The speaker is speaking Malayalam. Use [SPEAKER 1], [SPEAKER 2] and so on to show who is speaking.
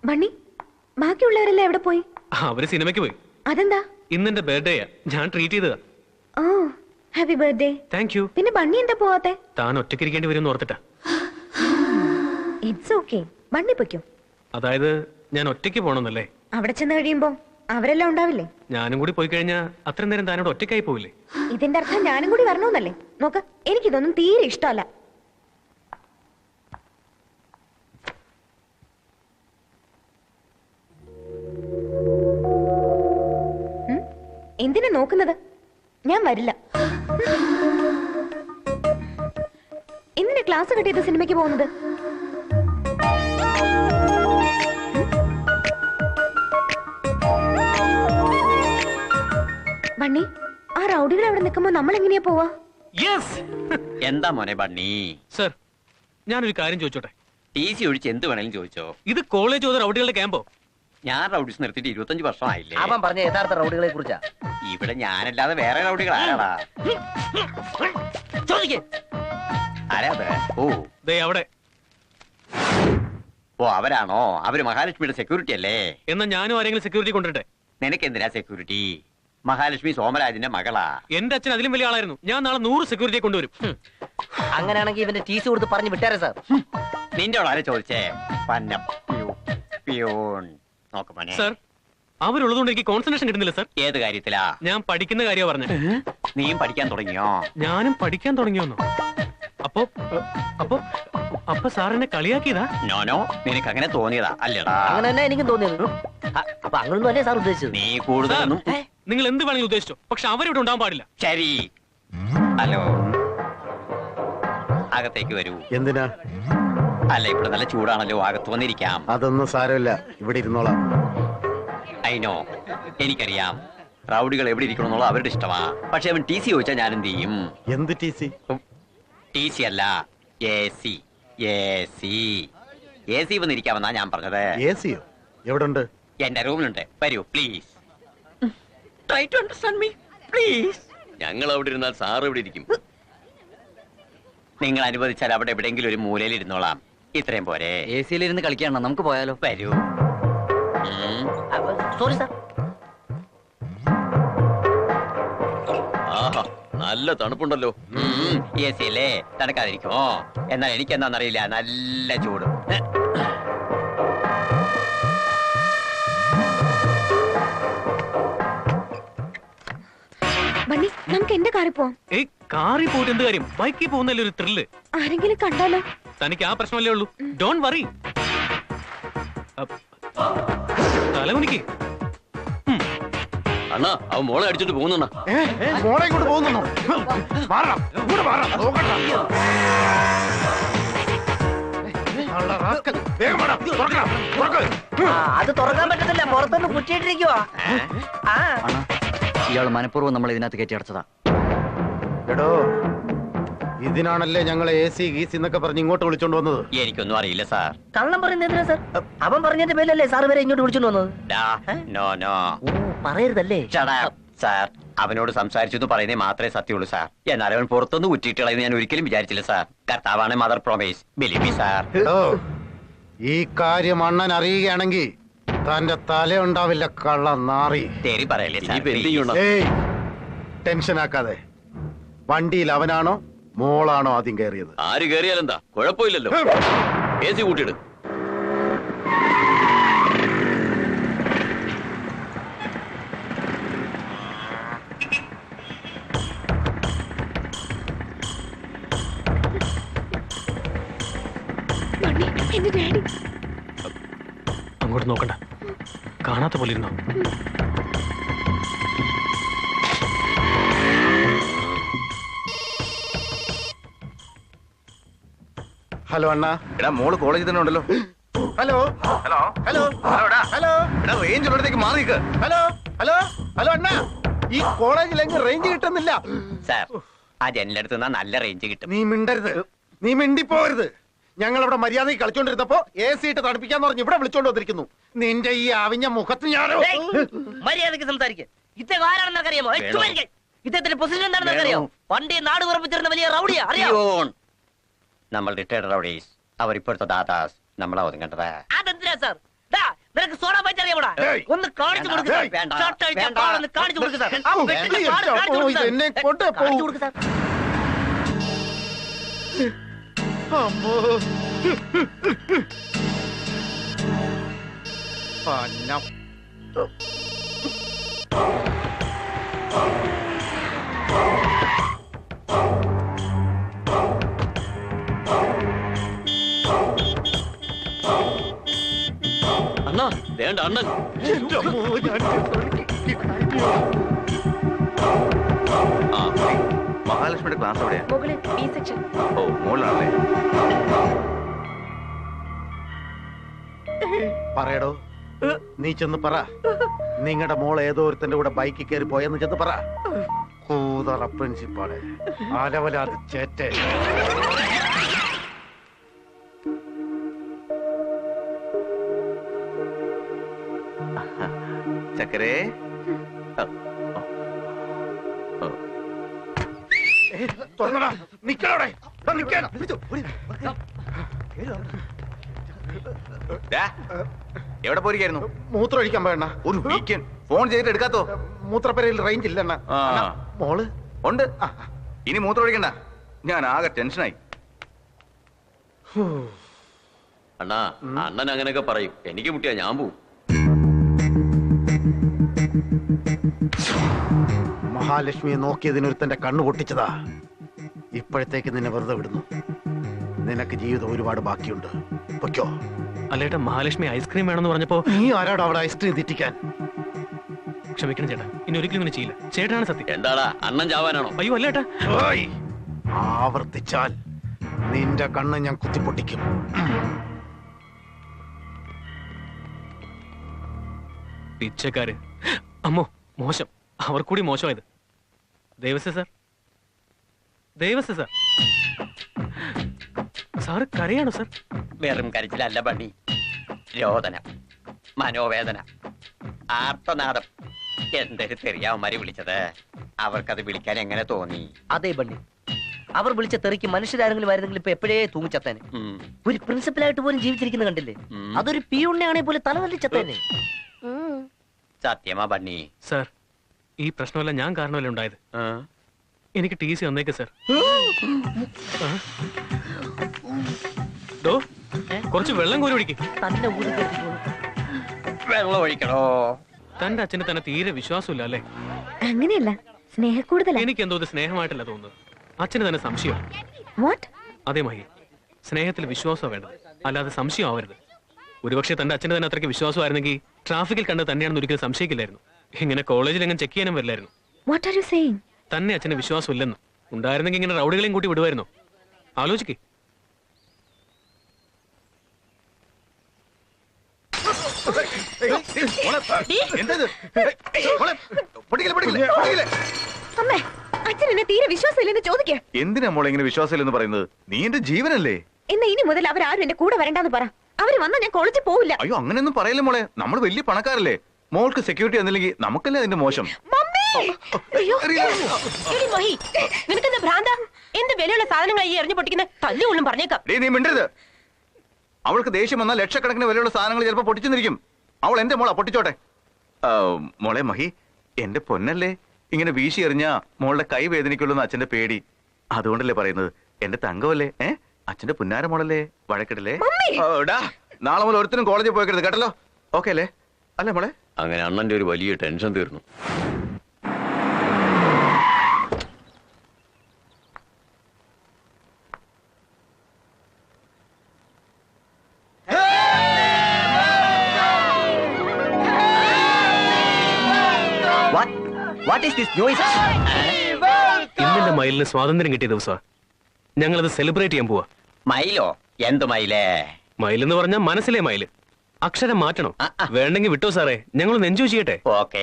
[SPEAKER 1] ബണ്ണി, ബാക്കിയുള്ളവരെല്ലാം എവിടെ പോയി?
[SPEAKER 2] അവര് സിനിമയ്ക്ക് പോയി.
[SPEAKER 1] അതെന്താ?
[SPEAKER 2] ഇന്നെന്റെ ബർത്ത്ഡേയാ, ഞാൻ ട്രീറ്റ് ചെയ്തതാ.
[SPEAKER 1] ഓ, ഹാപ്പി ബർത്ത്ഡേ.
[SPEAKER 2] Thank you.
[SPEAKER 1] പിന്നെ ബണ്ണി എന്താ പോവാത്തെ?
[SPEAKER 2] താൻ ഒറ്റയ്ക്കിരിക്കേണ്ടി വരും ഓർത്തിട്ടാ.
[SPEAKER 1] ഇറ്റ്സ് ഓക്കെ, ബണ്ണി പൊയ്ക്കോ.
[SPEAKER 2] അതായത് ഞാൻ ഒറ്റയ്ക്ക് പോണമെന്നല്ലേ?
[SPEAKER 1] അവിടെ ചെന്ന് കഴിയുമ്പോ അവരെല്ലാം ഉണ്ടാവില്ലേ?
[SPEAKER 2] ഞാനും കൂടി പോയി കഴിഞ്ഞാൽ അത്ര നേരം താനോട് ഒറ്റയ്ക്കായി പോവില്ലേ?
[SPEAKER 1] ഇതിന്റെ അർത്ഥം ഞാനും കൂടി വരണമെന്നല്ലേ? നോക്ക്, എനിക്കിതൊന്നും തീരെ ഇഷ്ടമല്ല. എന്തിനാ നോക്കുന്നത്? ഞാൻ വരില്ല. എന്തിനാ ക്ലാസ് കെട്ടിയത് സിനിമയ്ക്ക് പോകുന്നത്? ബണ്ണി, ആ റൗഡികൾ അവിടെ നിൽക്കുമ്പോ നമ്മൾ എങ്ങനെയാ പോവാ?
[SPEAKER 3] എന്താ മോനെ ബണ്ണി?
[SPEAKER 2] സർ, ഞാനൊരു കാര്യം ചോദിച്ചോട്ടെ?
[SPEAKER 3] ടി.സി. ഒഴിച്ച് എന്ത് വേണേലും ചോദിച്ചോ.
[SPEAKER 2] ഇത് കോളേജ് റൗഡികളുടെ ക്യാമ്പോ?
[SPEAKER 3] ഞാൻ റൗഡീസ് നിർത്തിയിട്ട് 25 വർഷമായില്ലേ.
[SPEAKER 4] അവൻ പറഞ്ഞ യഥാർത്ഥ റൗഡികളെ കുറിച്ചാ.
[SPEAKER 3] ഇവിടെ ഞാനല്ലാതെ വേറെ റൗഡികൾ ആരാടാ? ആരാ? ഓ
[SPEAKER 2] ദേ അവിടെ.
[SPEAKER 3] ഓ അവരാണോ? അവര് മഹാലക്ഷ്മിയുടെ സെക്യൂരിറ്റി അല്ലേ?
[SPEAKER 2] എന്നാ ഞാനും ആരെങ്കിലും സെക്യൂരിറ്റി കൊണ്ടിട്ടെ.
[SPEAKER 3] നിനക്ക് എന്തിനാ സെക്യൂരിറ്റി? മഹാലക്ഷ്മി സോമരാജിന്റെ മകളാ.
[SPEAKER 2] എന്റെ അച്ഛൻ അതിലും വലിയ ആളായിരുന്നു. ഞാൻ നാളെ 100 സെക്യൂരിറ്റിയെ കൊണ്ടുവരും.
[SPEAKER 4] അങ്ങനെയാണെങ്കിൽ ഇവന്റെ ടി.സി. കൊടുത്ത് പറഞ്ഞു വിട്ടാരേ സാർ.
[SPEAKER 3] നിന്റെ ആരെ ചോദിച്ചേ?
[SPEAKER 2] സർ, അവരുള്ളതുകൊണ്ട് എനിക്ക് കോൺസെൻട്രേഷൻ കിട്ടുന്നില്ല സർ.
[SPEAKER 3] ഏത് കാര്യത്തിലാ?
[SPEAKER 2] ഞാൻ പഠിക്കുന്ന കാര്യമാണ് പറഞ്ഞത്.
[SPEAKER 3] നീയും പഠിക്കാൻ തുടങ്ങിയോ?
[SPEAKER 2] ഞാനും പഠിക്കാൻ തുടങ്ങിയോന്നോ? അപ്പൊ അപ്പൊ അപ്പൊ സാറിനെ കളിയാക്കിയതാ?
[SPEAKER 3] നോനോ, നിനക്ക് അങ്ങനെ തോന്നിയതാ അല്ലേടാ?
[SPEAKER 4] അങ്ങനെ തന്നെ എനിക്കും തോന്നിയത്. അപ്പൊ അങ്ങനൊന്നും അല്ലേ സാർ ഉദ്ദേശിച്ചത്?
[SPEAKER 3] നീ കൂടുതലൊന്നും.
[SPEAKER 2] നിങ്ങൾ എന്ത് വേണമെങ്കിലും ഉദ്ദേശിച്ചോ, പക്ഷെ അവരിവിടെ ഉണ്ടാവാൻ പാടില്ല.
[SPEAKER 3] ശരി. ഹലോ, അകത്തേക്ക് വരൂ.
[SPEAKER 5] എന്തിനാ?
[SPEAKER 3] അല്ല, ഇവിടെ നല്ല ചൂടാണല്ലോ, അകത്ത് വന്നിരിക്കാം.
[SPEAKER 5] അതൊന്നും സാരമില്ല, ഇവിടെ ഇരുന്നോളാം.
[SPEAKER 3] അയിനോ, എനിക്കറിയാം റൗഡികൾ എവിടെ ഇരിക്കണമെന്നുള്ള അവരുടെ ഇഷ്ടമാ. പക്ഷെ അവൻ ടി.സി. ചോദിച്ചാൽ ഞാൻ എന്ത് ചെയ്യും?
[SPEAKER 5] എന്ത് ടി.സി?
[SPEAKER 3] ടി.സി. അല്ല, എ.സി. എ.സി. വന്നിരിക്കാമെന്നാ ഞാൻ പറഞ്ഞത്.
[SPEAKER 5] എ.സിയോ? എവിടുണ്ട്?
[SPEAKER 3] എന്റെ റൂമിലുണ്ട്. വരൂ please. Try to understand me please.
[SPEAKER 6] ഞങ്ങൾ അവിടെ ഇരുന്നാൽ സാർ എവിടെ ഇരിക്കും?
[SPEAKER 3] നിങ്ങൾ അനുവദിച്ചാൽ അവിടെ എവിടെയെങ്കിലും ഒരു മൂലയിൽ ഇരുന്നോളാം. ഇത്രയും പോരെ?
[SPEAKER 4] എ.സിയിലിരുന്ന് കളിക്കാണോ? നമുക്ക് പോയാലോ?
[SPEAKER 3] വരൂ.
[SPEAKER 4] Sorry sir.
[SPEAKER 6] ആഹാ, നല്ല തണുപ്പുണ്ടല്ലോ.
[SPEAKER 3] എ.സി. അല്ലേ, തണുക്കാതിരിക്കുമോ? എന്നാൽ എനിക്ക് എന്താണെന്നറിയില്ല, നല്ല ചൂട്.
[SPEAKER 1] ബണ്ണി, നമുക്ക് എന്റെ കാറിൽ പോവാം.
[SPEAKER 2] ഏയ്, കാറിൽ പോയിട്ട് എന്ത് കാര്യം? ബൈക്കിൽ പോകുന്നല്ലേ ഒരു ത്രില്ല്.
[SPEAKER 1] ആരെങ്കിലും കണ്ടാലോ?
[SPEAKER 2] തനിക്ക് ആ പ്രശ്നമല്ലേ ഉള്ളൂ. Don't worry. തലമുനിക്ക്
[SPEAKER 6] അണ്ണാ, അവൻ മോളെ അടിച്ചിട്ട് പോകുന്ന.
[SPEAKER 5] മോളെ ഇങ്ങോട്ട് പോകുന്നു.
[SPEAKER 4] അത് തുറക്കാൻ പറ്റത്തില്ല, പുറത്തൊന്ന് കുറ്റിയിട്ടിരിക്കുവാ. ഇയാള് മനഃപൂർവ്വം നമ്മൾ ഇതിനകത്ത് കയറ്റി അടച്ചതാ.
[SPEAKER 5] എടോ, ഇതിനാണല്ലേ ഞങ്ങളെ എ.സി. ഗീസി എന്നൊക്കെ പറഞ്ഞ് ഇങ്ങോട്ട് വിളിച്ചോണ്ട് വന്നത്?
[SPEAKER 3] എനിക്കൊന്നും അറിയില്ല സാർ.
[SPEAKER 4] കള്ളം പറയുന്നതിനാ സാർ? അവൻ പറഞ്ഞതിന്റെ പേരല്ലേ സാർ വരെ ഇങ്ങോട്ട് വിളിച്ചോണ്ട് വന്നത്? പറയരുതല്ലേ
[SPEAKER 3] സാർ. അവനോട് സംസാരിച്ചു പറയുന്നേ മാത്രമേ സത്യമുള്ളൂ സാർ. എന്നാൽ അവൻ പുറത്തൊന്ന് കുറ്റിയിട്ടളയെന്ന് ഞാൻ ഒരിക്കലും വിചാരിച്ചില്ല സാർ. കർത്താവാണ് mother promise. Believe me sir.
[SPEAKER 5] ഈ കാര്യം അണ്ണൻ അറിയുകയാണെങ്കിൽ തന്റെ തല ഉണ്ടാവില്ല, കള്ള നാറി.
[SPEAKER 3] തേരി പറയല്ലേ സാർ.
[SPEAKER 5] ടെൻഷൻ ആക്കാതെ. വണ്ടിയിൽ അവനാണോ മോളാണോ ആദ്യം കയറിയത്?
[SPEAKER 6] ആര് കയറിയാലെന്താ, കുഴപ്പമില്ലല്ലോ. എ.സി. കൂട്ടിയിട്.
[SPEAKER 2] അങ്ങോട്ട് നോക്കണ്ട, കാണാത്ത പോലെ ഇരുന്നോ.
[SPEAKER 5] ഹലോ അണ്ണാ.
[SPEAKER 7] എടാ, മോള് കോളേജിൽ തന്നെ ഉണ്ടല്ലോ.
[SPEAKER 5] Hello hello hello hello.
[SPEAKER 7] Range ഉള്ളിടത്തേക്ക് മാറി നിൽക്ക്.
[SPEAKER 5] ഹലോ ഹലോ ഹലോ അണ്ണാ, ഈ കോളേജിൽ എങ്ങ് റേഞ്ച് കിട്ടുന്നില്ല.
[SPEAKER 3] സാർ, ആ ജനലെടുത്ത് നല്ല റേഞ്ച് കിട്ടും.
[SPEAKER 5] നീ മിണ്ടരുത്, നീ മിണ്ടിപ്പോരുത്. ഞങ്ങൾ ഇവിടെ മര്യാദയ്ക്ക് കളിച്ചോണ്ടിരുന്നപ്പോ എ.സി. ഇട്ട് തണുപ്പിക്കാന്ന് പറഞ്ഞ് ഇവിടെ വിളിച്ചോണ്ട് വന്നിരിക്കുന്നു. നിന്റെ ഈ അവിഞ്ഞ മുഖത്ത് ഞാനോ.
[SPEAKER 4] മര്യാദക്ക് സംസാരിക്കുക. ഇദ്ദേഹം ആരാണെന്ന് അറിയാമോ? ഇദ്ദേഹത്തിന്റെ പൊസിഷൻ എന്താണെന്ന് അറിയാമോ? പണ്ടേ നാട് ഉറപ്പിച്ചിരുന്ന വലിയ റൗഡിയാ, അറിയാമോ?
[SPEAKER 3] നമ്മൾ റിട്ടയർഡ് റൗഡീസ്, അവർ ഇപ്പോഴത്തെ ദാദാസ്. നമ്മളാ ഒതുങ്ങേണ്ടത്.
[SPEAKER 4] അതെന്തിനാ സാർ? ഡാ, നിനക്ക് സോഡ പറ്റി അറിയാമോടാ?
[SPEAKER 5] ഏയ്.
[SPEAKER 4] ഒന്ന് കാണിച്ചു കൊടുക്ക് സാർ.
[SPEAKER 3] വേണ്ട,
[SPEAKER 4] ഷർട്ട് അഴിച്ച
[SPEAKER 3] വേണ്ട.
[SPEAKER 4] പാടൊന്ന് കാണിച്ചു കൊടുക്ക് സാർ. ആ,
[SPEAKER 5] വേണ്ട,
[SPEAKER 4] വെട്ടിച്ച
[SPEAKER 5] വേണ്ട.
[SPEAKER 4] പാട് കാണിച്ചു കൊടുക്ക് സാർ.
[SPEAKER 5] ഇതെന്നെ കൊണ്ടേ പോകൂ.
[SPEAKER 4] കാണിച്ചു കൊടുക്ക് സാർ.
[SPEAKER 5] അമ്മോ. പന്നം.
[SPEAKER 6] അണ്ണാ വേണ്ട അണ്ണൻ.
[SPEAKER 5] എൻ്റെ അമ്മോ, ഞാൻ
[SPEAKER 7] ആ മഹാലക്ഷ്മിയുടെ ക്ലാസ് എവിടെയാ?
[SPEAKER 1] മുകളിൽ ബി സെക്ഷൻ.
[SPEAKER 7] ഓ മുകളിലാണല്ലേ?
[SPEAKER 5] പറയടോ, നീ ചെന്ന് പറ. നിങ്ങളുടെ മോൾ ഏതോ ഒരുത്തന്റെ കൂടെ ബൈക്കിൽ കയറി പോയെന്ന് ചെന്ന് പറ. കൂതറ പ്രിൻസിപ്പാള് അലവലാത് ചേറ്റേ.
[SPEAKER 7] ചക്കരേ
[SPEAKER 5] തുറന്നടാ, നിക്കണോടെ, ദാ നിക്കാൻ.
[SPEAKER 7] ദാ, എവിടെ പോയിരിക്കായിരുന്നു?
[SPEAKER 5] മൂത്രം ഒഴിക്കാൻ വേണ്ട.
[SPEAKER 7] ഒരു വീക്കെൻഡ് ഫോൺ ചെയ്തിട്ട് എടുക്കാത്തോ?
[SPEAKER 5] മൂത്രപ്പരയിൽ റേഞ്ച് ഇല്ല അണ്ണാ.
[SPEAKER 7] ആ.
[SPEAKER 5] അണ്ണാ, മോള്
[SPEAKER 7] ഉണ്ട്. ഇനി മൂത്രം ഒഴിക്കണ്ട. ഞാൻ ആകെ ടെൻഷനായി.
[SPEAKER 6] അണ്ണാ അണ്ണൻ അങ്ങനെയൊക്കെ പറയും. എനിക്ക് മുട്ടിയാ ഞാൻ പോവും.
[SPEAKER 5] മഹാലക്ഷ്മിയെ നോക്കിയതിനൊരുത്തന്റെ കണ്ണു പൊട്ടിച്ചതാ. ഇപ്പോഴത്തേക്ക് നിന്നെ വെറുതെ വിടുന്നു. നിനക്ക് ജീവിതം ഒരുപാട് ബാക്കിയുണ്ട്. പൊയ്ക്കോ.
[SPEAKER 2] അല്ലേട്ടാ, മഹാലക്ഷ്മി ഐസ്ക്രീം വേണമെന്ന് പറഞ്ഞപ്പോ
[SPEAKER 5] നീ ആരാടോ അവിടെ ഐസ്ക്രീം തെറ്റിക്കാൻ?
[SPEAKER 2] ക്ഷമിക്കണം ചേട്ടാ, ഇനി ഒരിക്കലും ഇങ്ങനെ ചെയ്യില്ല. ചേട്ടാണ് സത്യം.
[SPEAKER 6] എന്താടാ അണ്ണൻ ചാവാനാണോ?
[SPEAKER 2] അയ്യോ അല്ലേട്ടാ.
[SPEAKER 5] ഓയ്! ആവർത്തിച്ചാൽ നിന്റെ കണ്ണ് ഞാൻ കുത്തിപ്പൊട്ടിക്കും.
[SPEAKER 2] പിച്ചക്കാര്. അമ്മോ മോശം. അവർ കൂടി മോശമായത്. Devasya sir, Devasya sir, sir കരയാണോ സാർ?
[SPEAKER 3] വെറും കരച്ചിലല്ല ബണ്ണി, രോദനം, മനോവേദന, ആർത്തനാദം. എന്തൊരു തെറിയാവന്മാര് വിളിച്ചത്. അവർക്കത് വിളിക്കാൻ എങ്ങനെ തോന്നി?
[SPEAKER 4] അതെ ബണ്ണി, അവർ വിളിച്ച തെറിക്ക് മനുഷ്യരാരെങ്കിലും ആയിരുന്നെങ്കിൽ ഇപ്പൊ എപ്പോഴേ തൂങ്ങിച്ചത്തേനെ.
[SPEAKER 3] ഉം.
[SPEAKER 4] ഒരു പ്രിൻസിപ്പലായിട്ട് പോലും ജീവിച്ചിരിക്കുന്ന കണ്ടില്ലേ? അതൊരു പിയുണ്ണയാണെ പോലെ തലതല്ലിച്ചത്തേനെ.
[SPEAKER 3] സത്യമാ ബണ്ണി?
[SPEAKER 2] സാർ, ഈ പ്രശ്നമല്ല ഞാൻ കാരണമല്ല ഉണ്ടായത്.
[SPEAKER 3] ആ?
[SPEAKER 2] എനിക്ക് ടി സി വന്നേക്ക് സാർ. ഡോ, കുറച്ച് വെള്ളം കോരി ഒഴിക്ക്.
[SPEAKER 4] തന്നെ ഊരി കെട്ടിക്കോളും.
[SPEAKER 3] വെള്ളം ഒഴിക്കണോ?
[SPEAKER 2] തന്റെ അച്ഛന് തന്നെ തീരെ വിശ്വാസമില്ല അല്ലേ?
[SPEAKER 1] അങ്ങനെയല്ല, സ്നേഹക്കൂടുതലാ.
[SPEAKER 2] എനിക്ക് എന്തോ ഇത് സ്നേഹമായിട്ടല്ല തോന്നുന്നത്. അച്ഛന് തന്നെ സംശയം.
[SPEAKER 1] വാട്ട്?
[SPEAKER 2] അതേ മഹി, സ്നേഹത്തിൽ വിശ്വാസം വേണ്ടത്, അല്ലാതെ സംശയം ആവരുത്. ഒരുപക്ഷെ തന്റെ അച്ഛന് തന്നെ അത്രയ്ക്ക് വിശ്വാസമായിരുന്നെങ്കിൽ ട്രാഫിക്കിൽ കണ്ട് തന്നെയാണെന്ന് ഒരിക്കലും സംശയിക്കില്ലായിരുന്നു. ഇങ്ങനെ കോളേജിൽ എങ്ങനെ ചെക്ക് ചെയ്യാനും വരില്ലായിരുന്നു.
[SPEAKER 1] What are you saying?
[SPEAKER 2] തന്നെ അച്ഛന് വിശ്വാസം ഇല്ലെന്ന് ഉണ്ടായിരുന്നെങ്കിൽ ഇങ്ങനെ റൗഡികളെയും കൂട്ടി വിടുമായിരുന്നു. ആലോചിക്കേ.
[SPEAKER 1] അമ്മേ, അച്ഛൻ എന്നെ തീരെ വിശ്വാസമില്ലെന്ന് ചോദിക്കേ.
[SPEAKER 7] എന്തിനാ മോളെ ഇങ്ങനെ വിശ്വാസമില്ലെന്ന് പറയുന്നത്? നീ എന്റെ ജീവനല്ലേ?
[SPEAKER 1] എന്നാ ഇനി മുതൽ അവരാരും എന്റെ കൂടെ വരണ്ടാന്ന് പറ. അവര് വന്നാ ഞാൻ കോളേജിൽ പോവില്ല.
[SPEAKER 7] അയ്യോ അങ്ങനെയൊന്നും പറയല്ലേ മോളെ. നമ്മൾ വലിയ പണക്കാരല്ലേ. മോൾക്ക് സെക്യൂരിറ്റി തന്നില്ലെങ്കിൽ നമുക്കല്ലേ അതിന്റെ മോശം.
[SPEAKER 1] മമ്മി! അയ്യോ.
[SPEAKER 8] എടി മഹി, നിനക്കെന്താ ഭ്രാന്ത? എന്ത് വിലയുള്ള സാധനങ്ങളായി എറിഞ്ഞു പൊട്ടിക്കുന്ന തല്ലുകൊള്ളും പറഞ്ഞേക്കാം.
[SPEAKER 7] നീ മിണ്ടരുത്. അവൾക്ക് ദേഷ്യം വന്നാൽ ലക്ഷക്കണക്കിന് വിലയുള്ള സാധനങ്ങൾ ചിലപ്പോൾ പൊട്ടിച്ചെന്നിരിക്കും. അവൾ എന്റെ മോളാ, പൊട്ടിച്ചോട്ടെ. മോളെ മഹി, എന്റെ പൊന്നല്ലേ. ഇങ്ങനെ വീശി എറിഞ്ഞാ മോളുടെ കൈ വേദനിക്കുള്ളൂ എന്ന് അച്ഛന്റെ പേടി. അതുകൊണ്ടല്ലേ പറയുന്നത്. എന്റെ തങ്കമല്ലേ, അച്ഛന്റെ പുന്നാര മോളല്ലേ, വഴക്കിടല്ലേ. നാളെ മുതൽ ഒരുത്തിനും കോളേജിൽ പോയിക്കരുത് കേട്ടല്ലോ. ഓക്കെ അല്ലേ? അല്ലേ മോളെ?
[SPEAKER 6] അങ്ങനെ അണ്ണന്റെ ഒരു വലിയ ടെൻഷൻ തീർന്നു.
[SPEAKER 2] ഇന്നെന്റെ മയിലിന് സ്വാതന്ത്ര്യം കിട്ടിയ ദിവസമാണ്. ഞങ്ങളത് സെലിബ്രേറ്റ് ചെയ്യാൻ പോവാ.
[SPEAKER 3] മയിലോ? എന്ത് മയിലേ?
[SPEAKER 2] മയിലെന്ന് പറഞ്ഞാൽ മനസ്സിലെ മയില്. അക്ഷരം മാറ്റണം.
[SPEAKER 3] ആ, ആ.
[SPEAKER 2] വേണ്ടെങ്കിൽ വിട്ടോ സാറേ, ഞങ്ങൾ എൻജോയ് ചെയ്യട്ടെ.
[SPEAKER 3] ഓക്കെ.